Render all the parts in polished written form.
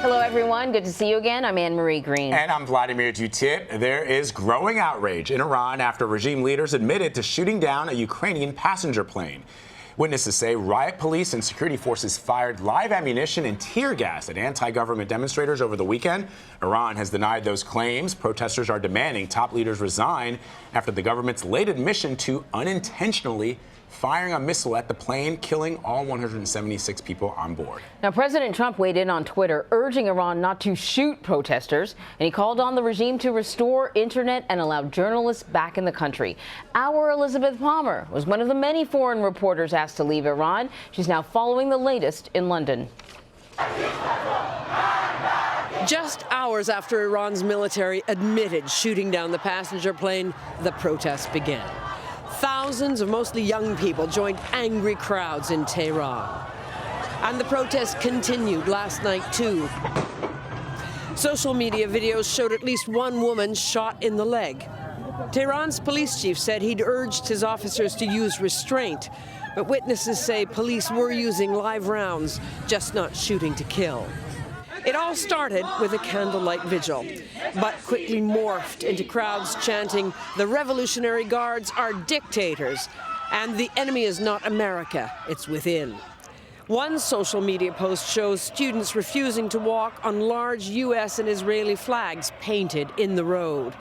Hello, everyone. Good to see you again. I'm Anne-Marie Green. And I'm Vladimir Dutip. There is growing outrage in Iran after regime leaders admitted to shooting down a Ukrainian passenger plane. Witnesses say riot police and security forces fired live ammunition and tear gas at anti-government demonstrators over the weekend. Iran has denied those claims. Protesters are demanding top leaders resign after the government's late admission to unintentionally firing a missile at the plane, killing all 176 people on board. Now, President Trump weighed in on Twitter, urging Iran not to shoot protesters, and he called on the regime to restore internet and allow journalists back in the country. Our Elizabeth Palmer was one of the many foreign reporters asked to leave Iran. She's now following the latest in London. Just hours after Iran's military admitted shooting down the passenger plane, the protests began. Thousands of mostly young people joined angry crowds in Tehran. And the protests continued last night, too. Social media videos showed at least one woman shot in the leg. Tehran's police chief said he'd urged his officers to use restraint, but witnesses say police were using live rounds, just not shooting to kill. It all started with a candlelight vigil, but quickly morphed into crowds chanting, "The Revolutionary Guards are dictators, and the enemy is not America, it's within." One social media post shows students refusing to walk on large U.S. and Israeli flags painted in the road.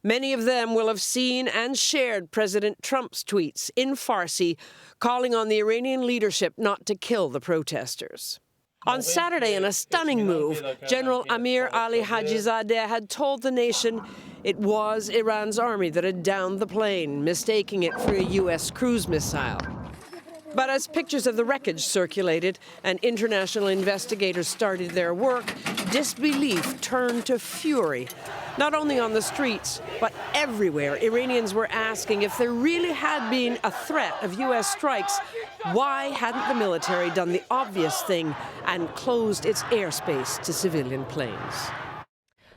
Many of them will have seen and shared President Trump's tweets in Farsi, calling on the Iranian leadership not to kill the protesters. On Saturday, in a stunning move, General Amir Ali Hajizadeh had told the nation it was Iran's army that had downed the plane, mistaking it for a U.S. cruise missile. But as pictures of the wreckage circulated and international investigators started their work, disbelief turned to fury. Not only on the streets, but everywhere, Iranians were asking if there really had been a threat of U.S. strikes, why hadn't the military done the obvious thing and closed its airspace to civilian planes?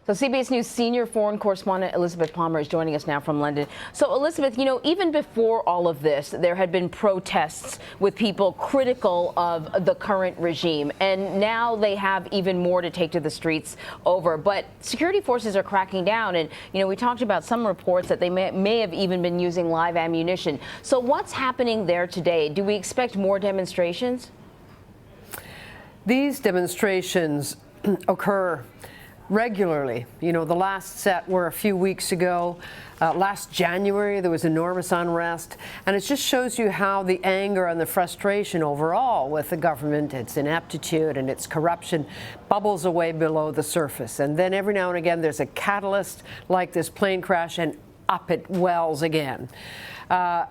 So CBS News senior foreign correspondent Elizabeth Palmer is joining us now from London. So Elizabeth, you know, even before all of this, there had been protests with people critical of the current regime. And now they have even more to take to the streets over. But security forces are cracking down. And, you know, we talked about some reports that they may have even been using live ammunition. So what's happening there today? Do we expect more demonstrations? These demonstrations occur regularly. You know, the last set were a few weeks ago. Last January, there was enormous unrest. And it just shows you how the anger and the frustration overall with the government, its ineptitude and its corruption, bubbles away below the surface. And then every now and again, there's a catalyst like this plane crash, and up it wells again. At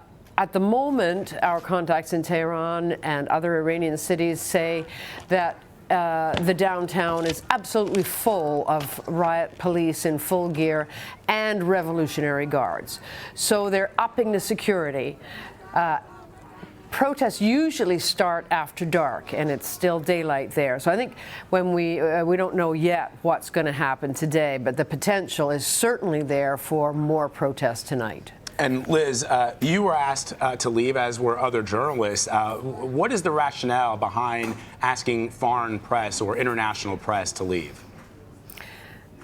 the moment, our contacts in Tehran and other Iranian cities say that the downtown is absolutely full of riot police in full gear and Revolutionary Guards. So they're upping the security. Protests usually start after dark, and it's still daylight there. So I think when we don't know yet what's going to happen today, but the potential is certainly there for more protests tonight. And Liz, you were asked to leave, as were other journalists. What is the rationale behind asking foreign press or international press to leave?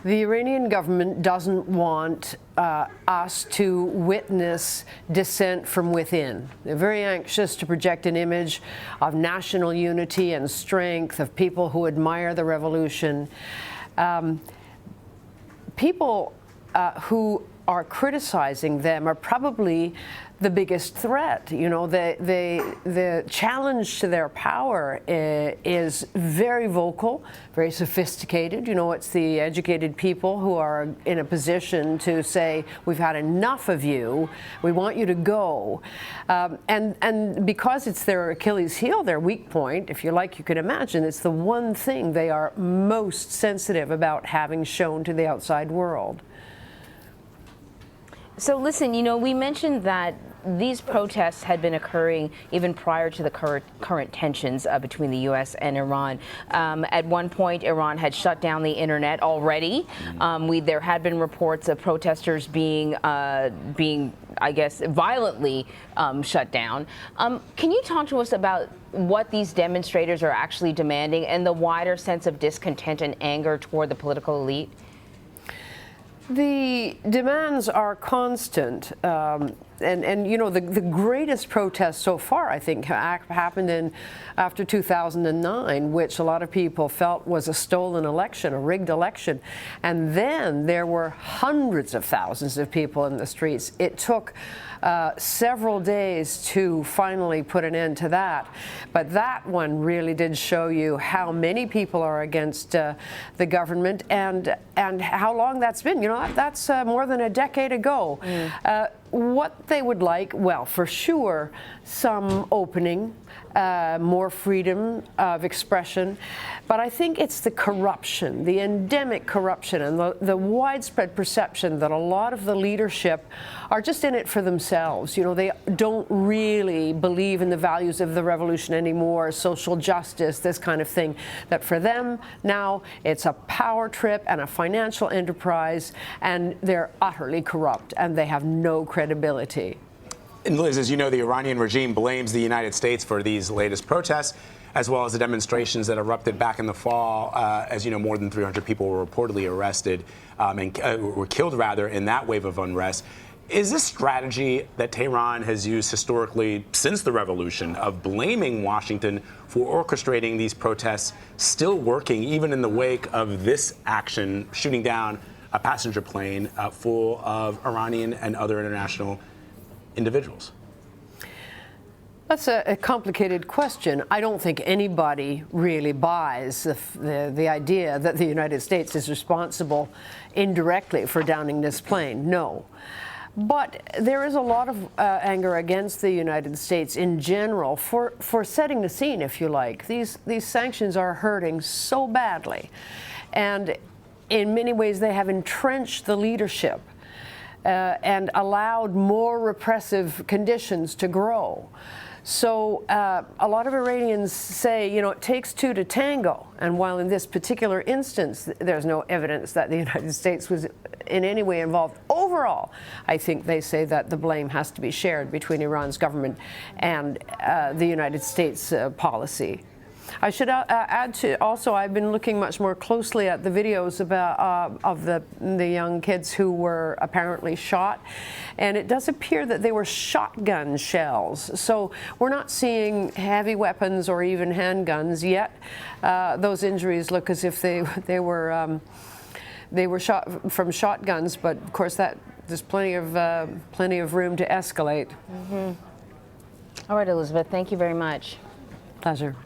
The Iranian government doesn't want us to witness dissent from within. They're very anxious to project an image of national unity and strength, of people who admire the revolution. People who are criticizing them are probably the biggest threat. You know, the challenge to their power is very vocal, very sophisticated. You know, it's the educated people who are in a position to say, we've had enough of you, we want you to go. And because it's their Achilles heel, their weak point, if you like, you can imagine, it's the one thing they are most sensitive about having shown to the outside world. So listen, you know, we mentioned that these protests had been occurring even prior to the current tensions between the U.S. and Iran. At one point, Iran had shut down the internet already. There had been reports of protesters being, I guess, violently shut down. Can you talk to us about what these demonstrators are actually demanding and the wider sense of discontent and anger toward the political elite? The demands are constant, and you know, the greatest protests so far, I think, happened after 2009, which a lot of people felt was a stolen election, a rigged election, and then there were hundreds of thousands of people in the streets. It took several days to finally put an end to that, but that one really did show you how many people are against the government and how long that's been. You know, that's more than a decade ago. What they would like, well, for sure, some opening, more freedom of expression, but I think it's the corruption, the endemic corruption, and the widespread perception that a lot of the leadership are just in it for themselves. You know, they don't really believe in the values of the revolution anymore, social justice, this kind of thing, that for them now it's a power trip and a financial enterprise, and they're utterly corrupt and they have no credibility. And Liz, as you know, the Iranian regime blames the United States for these latest protests, as well as the demonstrations that erupted back in the fall. As you know, more than 300 people were reportedly arrested and were killed, rather, in that wave of unrest. Is this strategy that Tehran has used historically since the revolution of blaming Washington for orchestrating these protests still working, even in the wake of this action, shooting down a passenger plane full of Iranian and other international individuals? That's a complicated question. I don't think anybody really buys the idea that the United States is responsible indirectly for downing this plane. No. But there is a lot of anger against the United States in general for setting the scene, if you like. These sanctions are hurting so badly. And in many ways, they have entrenched the leadership and allowed more repressive conditions to grow. So a lot of Iranians say, you know, it takes two to tango. And while in this particular instance, there's no evidence that the United States was in any way involved, overall, I think they say that the blame has to be shared between Iran's government and the United States policy. I should add to also, I've been looking much more closely at the videos about of the young kids who were apparently shot, and it does appear that they were shotgun shells. So we're not seeing heavy weapons or even handguns yet. Those injuries look as if they were shot from shotguns, but of course there's plenty of room to escalate. All right, Elizabeth, thank you very much. Pleasure.